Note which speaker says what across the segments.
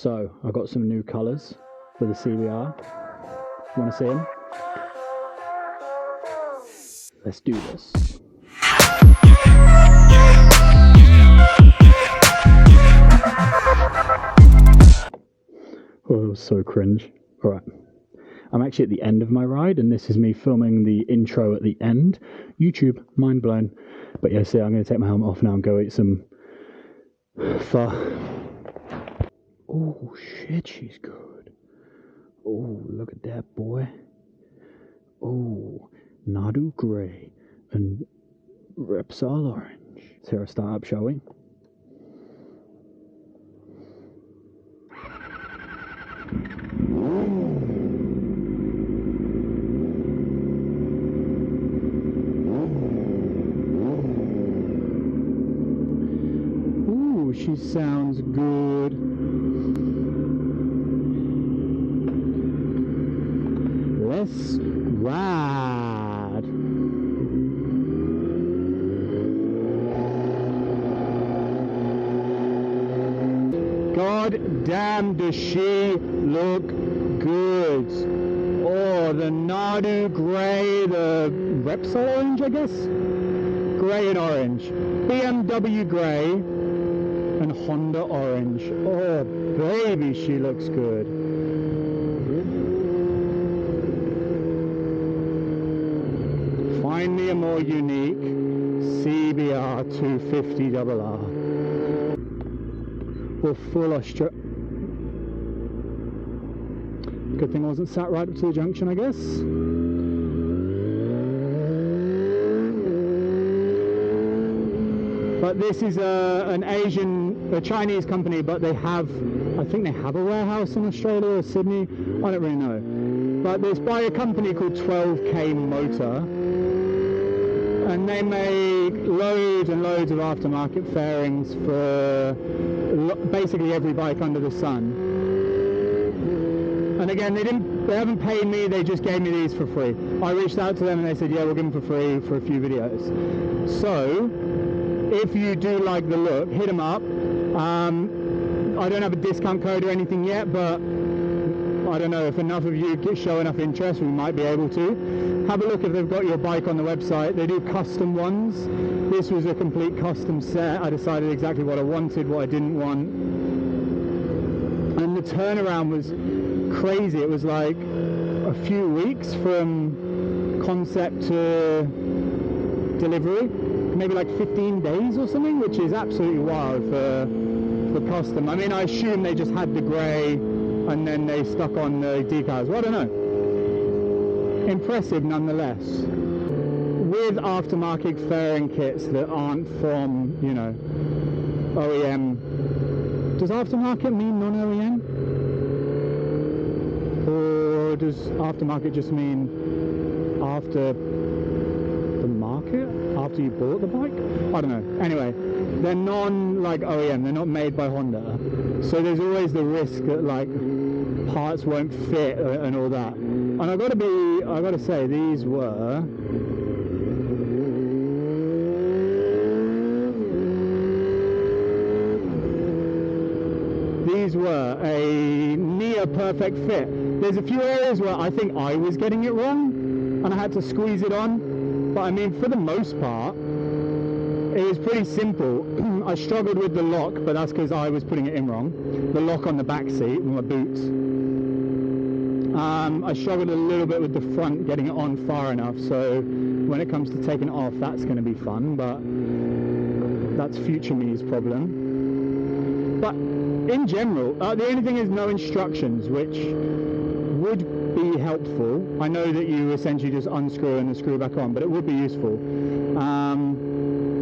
Speaker 1: So I've got some new colours for the CBR. Want to see them? Let's do this. Oh, that was so cringe. Alright. I'm actually at the end of my ride, and this is me filming the intro at the end. YouTube, mind blown. But yeah, see, I'm going to take my helmet off now and go eat some pho. Oh shit, she's good. Oh, look at that, boy. Oh, Nadu Grey and Repsol Orange. Let's hear her start up, shall we? Ooh, she sounds good. Let's ride. God damn, does she look good. Oh, the Nadu Grey, the Repsol Orange, I guess? Grey and orange. BMW Grey and Honda Orange. Oh, baby, she looks good. Find me a more unique CBR 250RR. Or full Australia. Good thing I wasn't sat right up to the junction, I guess. But this is a Chinese company, but they have, I think they have a warehouse in Australia or Sydney. I don't really know. But it's by a company called 12K Motor. And they make loads and loads of aftermarket fairings for basically every bike under the sun. And again, they haven't paid me, they just gave me these for free. I reached out to them and they said, yeah, we'll give them for free for a few videos. So, if you do like the look, hit them up. I don't have a discount code or anything yet, but I don't know, if enough of you show enough interest, we might be able to. Have a look if they've got your bike on the website. They do custom ones. This was a complete custom set. I decided exactly what I wanted, what I didn't want. And the turnaround was crazy. It was like a few weeks from concept to delivery. Maybe like 15 days or something, which is absolutely wild for custom. I mean, I assume they just had the grey and then they stuck on the decals. Well, I don't know. Impressive nonetheless. With aftermarket fairing kits that aren't from, you know, OEM. Does aftermarket mean non-OEM? Or does aftermarket just mean after the market? After you bought the bike? I don't know. Anyway, they're non-like OEM. They're not made by Honda. So there's always the risk that like parts won't fit and all that. And I gotta say, these were a near perfect fit. There's a few areas where I think I was getting it wrong and I had to squeeze it on, but I mean, for the most part it was pretty simple. I struggled with the lock, but that's because I was putting it in wrong. The lock on the back seat with my boots. I struggled a little bit with the front, getting it on far enough, so when it comes to taking it off, that's going to be fun, but that's future me's problem. But in general, the only thing is no instructions, which would be helpful. I know that you essentially just unscrew and then screw back on, but it would be useful.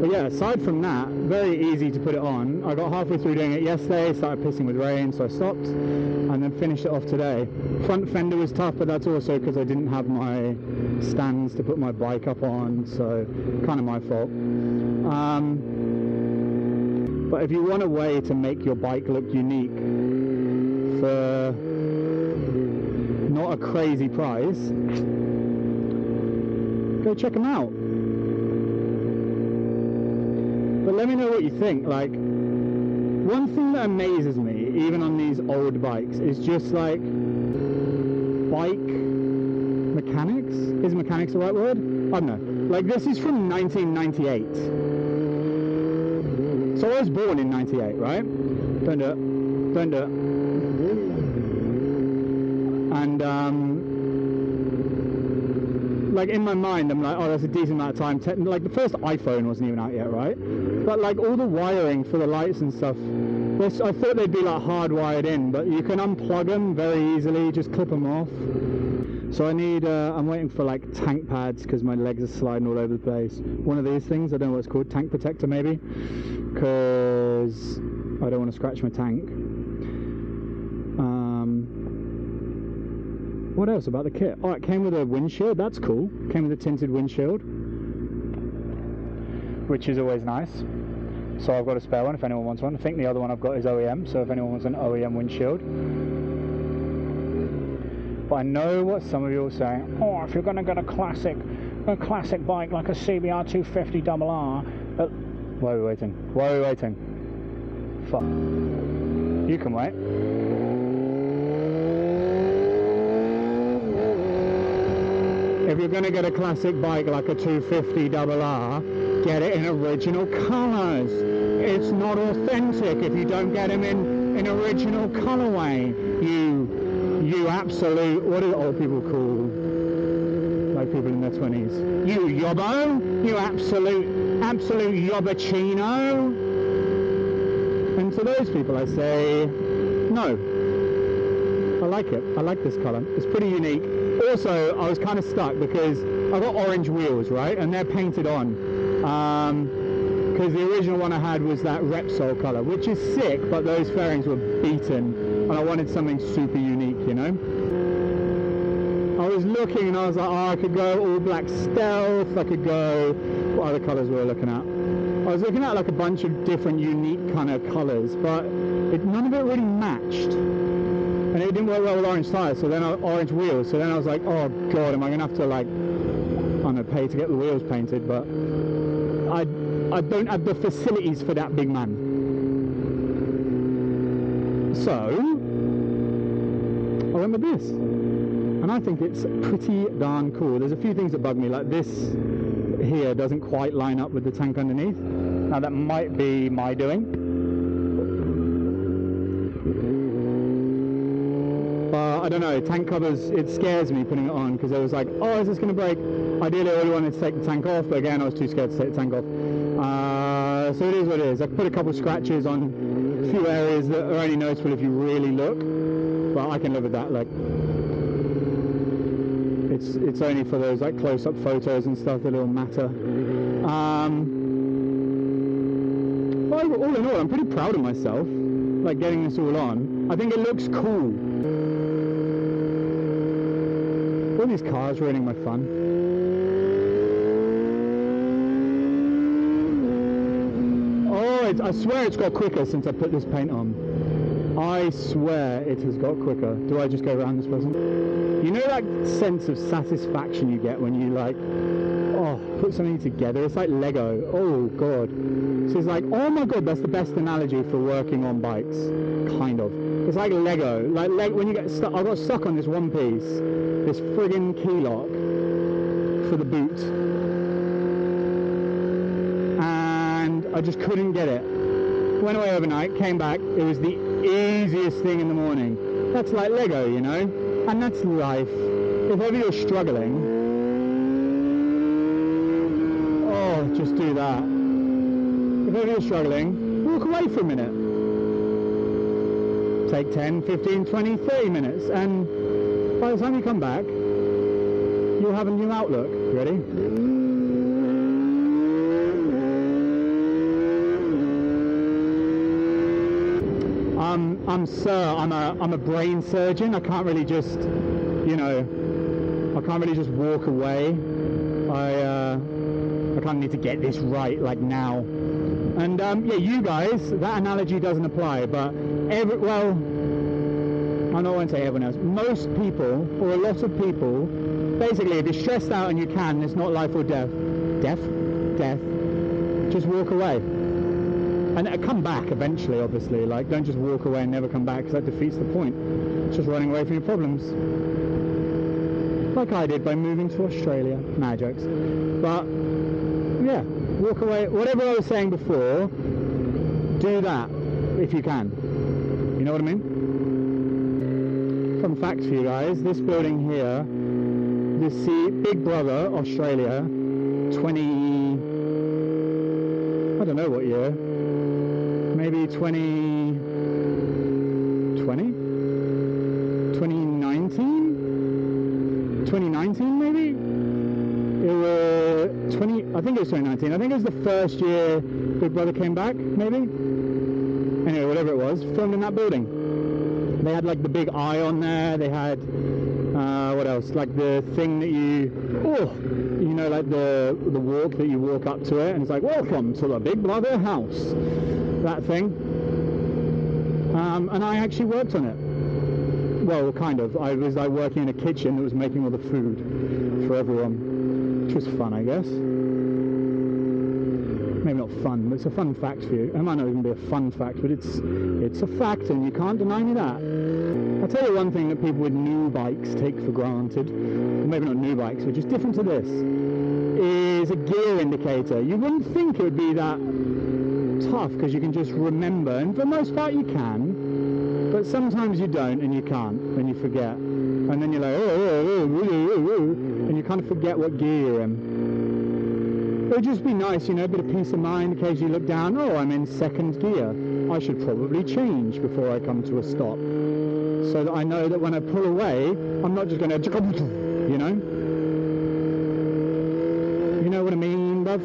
Speaker 1: But yeah, aside from that, very easy to put it on. I got halfway through doing it yesterday, started pissing with rain, so I stopped, and then finished it off today. Front fender was tough, but that's also because I didn't have my stands to put my bike up on, so kind of my fault. But if you want a way to make your bike look unique for not a crazy price, go check them out. But let me know what you think. Like, one thing that amazes me even on these old bikes, is just like bike mechanics. Is mechanics the right word? I don't know. Like, this is from 1998. So I was born in 98, right? Don't do it. Don't do it. And like, in my mind, I'm like, oh, that's a decent amount of time. Like, the first iPhone wasn't even out yet, right? But like, all the wiring for the lights and stuff, I thought they'd be like hardwired in, but you can unplug them very easily, just clip them off. So I need, I'm waiting for like tank pads because my legs are sliding all over the place. One of these things, I don't know what it's called, tank protector maybe, because I don't want to scratch my tank. What else about the kit? Oh, it came with a windshield, that's cool. Came with a tinted windshield, which is always nice. So I've got a spare one if anyone wants one. I think the other one I've got is OEM, so if anyone wants an OEM windshield. But I know what some of you are saying. Oh, if you're going to get a classic bike like a CBR 250 RR. Why are we waiting? Why are we waiting? Fuck. You can wait. If you're going to get a classic bike like a 250 RR, get it in original colours. It's not authentic if you don't get them in original colourway. You absolute, what do old people call like people in their 20s? You yobbo, you absolute yobachino. And to those people I say, no. I like it. I like this colour. It's pretty unique. Also, I was kind of stuck because I've got orange wheels, right? And they're painted on. Because the original one I had was that Repsol colour, which is sick, but those fairings were beaten. And I wanted something super unique, you know? I was looking and I was like, oh, I could go all black stealth, I could go, what other colours were I looking at? I was looking at like a bunch of different unique kind of colours, but none of it really matched. And it didn't work well with orange tyres, so then orange wheels, so then I was like, oh god, am I going to have to like, I don't know, pay to get the wheels painted, but I don't have the facilities for that, big man. So, I went with this, and I think it's pretty darn cool. There's a few things that bug me, like this here doesn't quite line up with the tank underneath. Now that might be my doing. But I don't know, tank covers, it scares me putting it on, because I was like, oh, is this going to break? Ideally I really wanted to take the tank off, but again I was too scared to take the tank off. So it is what it is. I put a couple of scratches on a few areas that are only noticeable if you really look, but I can live with that. Like, it's only for those like close-up photos and stuff that it'll matter. But all in all, I'm pretty proud of myself, like getting this all on. I think it looks cool. All these cars ruining my fun. Oh, I swear it's got quicker since I put this paint on. I swear it has got quicker. Do I just go around this person? You know that sense of satisfaction you get when you like, oh, put something together? It's like Lego. Oh god. So it's like, oh my god, that's the best analogy for working on bikes. Kind of. It's like Lego. Like when you get stuck, I got stuck on this one piece, this friggin' key lock for the boot. And I just couldn't get it. Went away overnight, came back, it was the easiest thing in the morning. That's like Lego, you know? And that's life. If ever you're struggling, oh, just do that. If ever you're struggling, walk away for a minute. Take 10, 15, 20, 30 minutes, and by the time you come back, you'll have a new outlook. Ready? I'm a brain surgeon. I can't really just, you know, I can't really just walk away. I kind of need to get this right, like now. And yeah, you guys, that analogy doesn't apply, but I won't say everyone else. Most people, or a lot of people, basically, if you're stressed out and you can, it's not life or death. Death? Just walk away. And come back eventually, obviously. Like, don't just walk away and never come back, because that defeats the point. It's just running away from your problems. Like I did by moving to Australia. Nah, jokes. But, yeah, walk away. Whatever I was saying before, do that if you can. You know what I mean? Fun fact for you guys, this building here, this Big Brother Australia, I don't know what year, maybe 2019? 2019 maybe? It was I think it was 2019. I think it was the first year Big Brother came back, maybe? Anyway, whatever it was, filmed in that building. They had like the big eye on there, they had, what else, like the thing that you know, like the walk that you walk up to it, and it's like, welcome to the Big Brother house, that thing. And I actually worked on it. Well, kind of. I was like working in a kitchen that was making all the food for everyone, which was fun, I guess. Maybe not fun, but it's a fun fact for you. It might not even be a fun fact, but it's a fact, and you can't deny me that. I'll tell you one thing that people with new bikes take for granted, maybe not new bikes, but just different to this, is a gear indicator. You wouldn't think it would be that tough, because you can just remember, and for the most part you can, but sometimes you don't, and you can't, and you forget, and then you're like, and you kind of forget what gear you're in. It would just be nice, you know, a bit of peace of mind in case you look down, oh, I'm in second gear. I should probably change before I come to a stop, so that I know that when I pull away, I'm not just going to, you know? You know what I mean, bruv?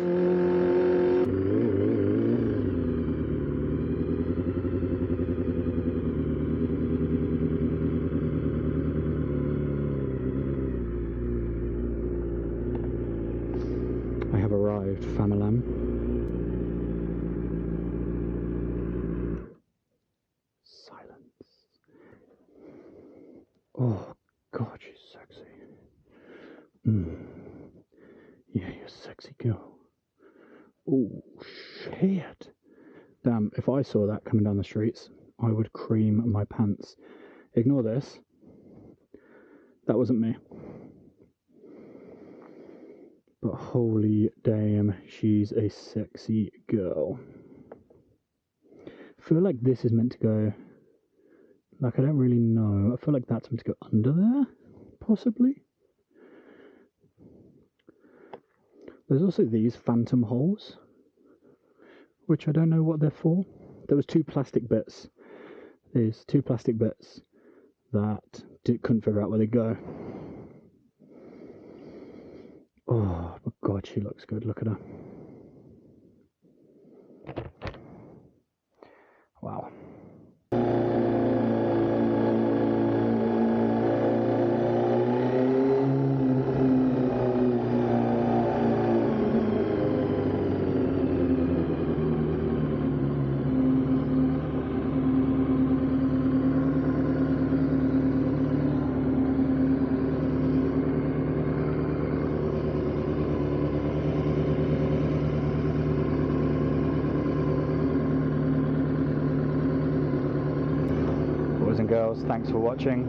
Speaker 1: I have arrived, Famalam. Silence. Oh, God, she's sexy. Yeah, you're a sexy girl. Oh, shit. Damn, if I saw that coming down the streets, I would cream my pants. Ignore this. That wasn't me. But holy damn, she's a sexy girl. I feel like this is meant to go, like, I don't really know. I feel like that's meant to go under there, possibly. There's also these phantom holes, which I don't know what they're for. There was two plastic bits. There's two plastic bits that couldn't figure out where they go. Oh, my God, she looks good. Look at her. Wow. Boys and girls, thanks for watching.